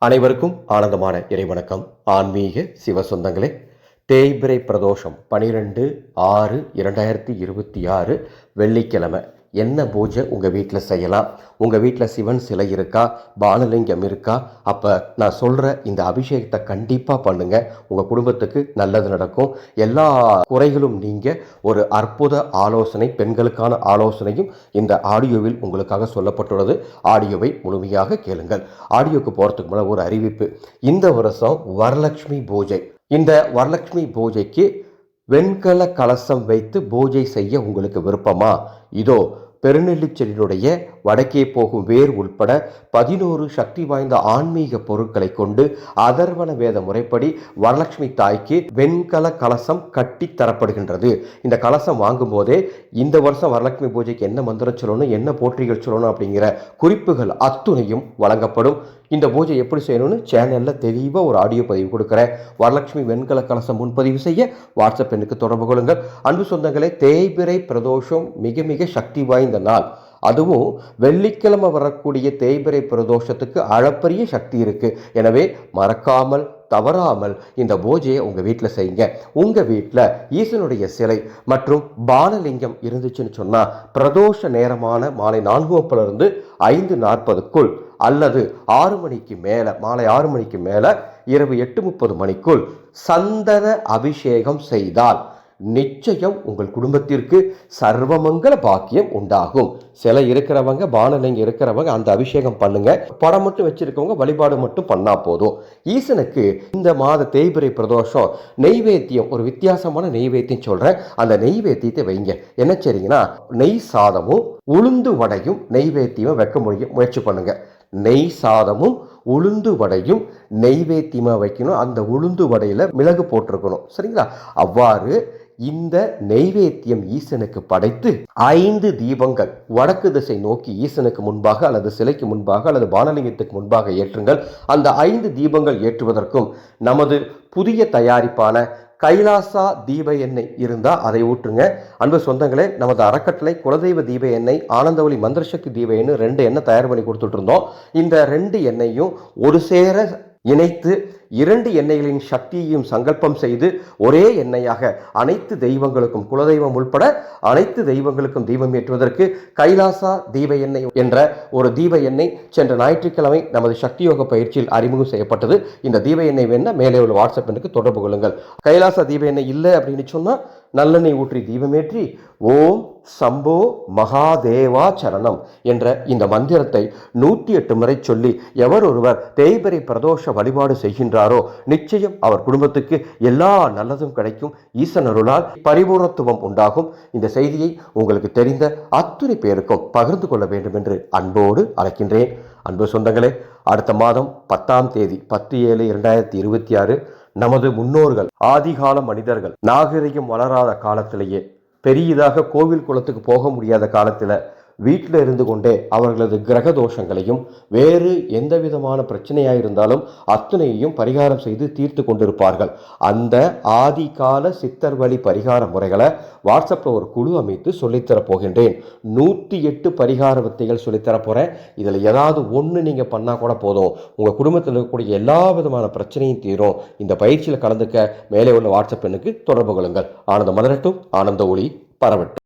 அனைவருக்கும் ஆனந்தமான இறைவணக்கம். ஆன்மீக சிவ சொந்தங்களே, தேய்பிறை பிரதோஷம் 12/6/2026 வெள்ளிக்கிழமை என்ன பூஜை உங்கள் வீட்டில் செய்யலாம்? உங்கள் வீட்டில் சிவன் சிலை இருக்கா? பானலிங்கம் இருக்கா? அப்போ நான் சொல்கிற இந்த அபிஷேகத்தை கண்டிப்பாக பண்ணுங்கள். உங்கள் குடும்பத்துக்கு நல்லது நடக்கும். எல்லா குறைகளும் நீங்க ஒரு அற்புத ஆலோசனை, பெண்களுக்கான ஆலோசனையும் இந்த ஆடியோவில் உங்களுக்காக சொல்லப்பட்டுள்ளது. ஆடியோவை முழுமையாக கேளுங்கள். ஆடியோக்கு போகிறதுக்கு முன்னாடி ஒரு அறிவிப்பு. இந்த வருஷம் வரலட்சுமி பூஜை. இந்த வரலட்சுமி பூஜைக்கு வெண்கல கலசம் வைத்து பூஜை செய்ய உங்களுக்கு விருப்பமா? இதோ பெருநெல்லிச்செடியினுடைய வடக்கே போகும் வேர் உட்பட 11 சக்தி வாய்ந்த ஆன்மீக பொருட்களை கொண்டு அதர்வன வேத முறைப்படி வரலட்சுமி தாய்க்கு வெண்கல கலசம் கட்டி தரப்படுகின்றது. இந்த கலசம் வாங்கும் போதே இந்த வருஷம் வரலட்சுமி பூஜைக்கு என்ன மந்திரம் சொல்லணும், என்ன போற்றிகள் சொல்லணும் அப்படிங்கிற குறிப்புகள் அத்துணையும் வழங்கப்படும். இந்த பூஜை எப்படி செய்யணும்னு சேனலில் தெளிவாக ஒரு ஆடியோ பதிவு கொடுக்குறேன். வரலட்சுமி வெண்கல கலசம் முன்பதிவு செய்ய வாட்ஸ்அப் எண்ணுக்கு தொடர்பு கொள்ளுங்கள். அன்பு சொந்தங்களே, தேய்பிறை பிரதோஷம் மிக மிக சக்தி வாய்ந்த நாள். அதுவும் வெள்ளிக்கிழமை வரக்கூடிய தேய்பிறை பிரதோஷத்துக்கு அளப்பரிய சக்தி இருக்கு. எனவே மறக்காமல் தவறாமல் இந்த பூஜையை உங்கள் வீட்டில் செய்யுங்க. உங்கள் வீட்டில் ஈசனுடைய சிலை மற்றும் பானலிங்கம் இருந்துச்சுன்னு சொன்னால் பிரதோஷ நேரமான மாலை 4:30 5:40 அல்லது 6 மணிக்கு மேலே, மாலை 6 மணிக்கு மேலே இரவு 8:30 மணிக்குள் சந்தன அபிஷேகம் செய்தால் நிச்சயம் உங்கள் குடும்பத்திற்கு சர்வமங்கல பாக்கியம் உண்டாகும். சிலை இருக்கிறவங்க, பானலிங்கம் இருக்கிறவங்க அந்த அபிஷேகம் பண்ணுங்க. படம் மட்டும் வச்சிருக்கவங்க வழிபாடு மட்டும் பண்ணா போதும். ஈசனுக்கு இந்த மாத தேய்பிறை பிரதோஷம் நெய்வேத்தியம், ஒரு வித்தியாசமான நெய்வேத்தியம் சொல்றேன். அந்த நெய்வேத்தியத்தை வைங்க. என்ன செய்றீங்கன்னா, நெய் சாதமும் உளுந்து வடையும் நெய்வேத்தியமா வைக்க முயற்சி பண்ணுங்க. நெய் சாதமும் உளுந்து வடையும் நெய்வேத்தியமா வைக்கணும். அந்த உளுந்து வடையில மிளகு போட்டிருக்கணும். சரிங்களா? அவ்வாறு இந்த நெய்வேத்தியம் ஈசனுக்கு படைத்து 5 தீபங்கள் வடக்கு திசை நோக்கி ஈசனுக்கு முன்பாக அல்லது சிலைக்கு முன்பாக அல்லது பானலிங்கத்துக்கு முன்பாக ஏற்றுங்கள். அந்த 5 தீபங்கள் ஏற்றுவதற்கும் நமது புதிய தயாரிப்பான கைலாசா தீப எண்ணெய் இருந்தால் அதை ஊற்றுங்க. அன்பு சொந்தங்களே, நமது அறக்கட்டளை குலதெய்வ தீப எண்ணெய், ஆனந்தவழி மந்திரசக்தி தீப எண்ணெய் 2 எண்ணெய் தயார் பண்ணி கொடுத்துட்டு இருந்தோம். இந்த 2 எண்ணெயும் ஒரு சேர இணைத்து 2 எண்ணெய்களின் சக்தியையும் சங்கல்பம் செய்து ஒரே எண்ணெயாக அனைத்து தெய்வங்களுக்கும், குலதெய்வம் உள்பட அனைத்து தெய்வங்களுக்கும் தீபம் ஏற்றுவதற்கு கைலாசா தீப எண்ணெய் என்ற ஒரு தீப எண்ணெய் சென்ற ஞாயிற்றுக்கிழமை நமது சக்தி யோக பயிற்சியில் அறிமுகம் செய்யப்பட்டது. இந்த தீப எண்ணெய் வேணா மேலே உள்ள வாட்ஸ்அப் எண்ணுக்கு தொடர்பு கொள்ளுங்கள். கைலாசா தீப எண்ணெய் இல்லை அப்படின்னு சொன்னால் நல்லெண்ணெய் ஊற்றி தீபமேற்றி ஓம் சம்போ மகாதேவா சரணம் என்ற இந்த மந்திரத்தை 108 முறை சொல்லி எவர் ஒருவர் தேய்பிறை பிரதோஷ வழிபாடு செய்கின்றாரோ நிச்சயம் அவர் குடும்பத்துக்கு எல்லா நல்லதும் கிடைக்கும். ஈசன் அருளால் பரிபூர்ணத்துவம் உண்டாகும். இந்த செய்தியை உங்களுக்கு தெரிந்த அத்துணை பேருக்கும் பகிர்ந்து கொள்ள வேண்டும் என்று அன்போடு அழைக்கின்றேன். அன்பு சொந்தங்களே, அடுத்த மாதம் 10ஆம் தேதி 10/7/2026 நமது முன்னோர்கள், ஆதிகால மனிதர்கள், நாகரிகம் வளராத காலத்திலேயே, பெரியதாக கோவில் குளத்துக்கு போக முடியாத காலத்தில் வீட்டில் இருந்து கொண்டே அவர்களது கிரக தோஷங்களையும் வேறு எந்த விதமான பிரச்சனையாக இருந்தாலும் அத்தனையையும் பரிகாரம் செய்து தீர்த்து கொண்டிருப்பார்கள். அந்த ஆதிகால சித்தர் வழி பரிகார முறைகளை வாட்ஸ்அப்பில் ஒரு குழு அமைத்து சொல்லித்தரப் போகின்றேன். 108 பரிகார வித்தைகள் சொல்லித்தரப் போகிறேன். இதில் ஏதாவது ஒன்று நீங்கள் பண்ணால் கூட போதும், உங்கள் குடும்பத்தில் இருக்கக்கூடிய எல்லா விதமான பிரச்சனையும் தீரும். இந்த பயிற்சியில் கலந்துக்க மேலே உள்ள வாட்ஸ்அப் எண்ணுக்கு தொடர்பு கொள்ளுங்கள். ஆனந்த மலரட்டும், ஆனந்த ஒளி பரவட்டும்.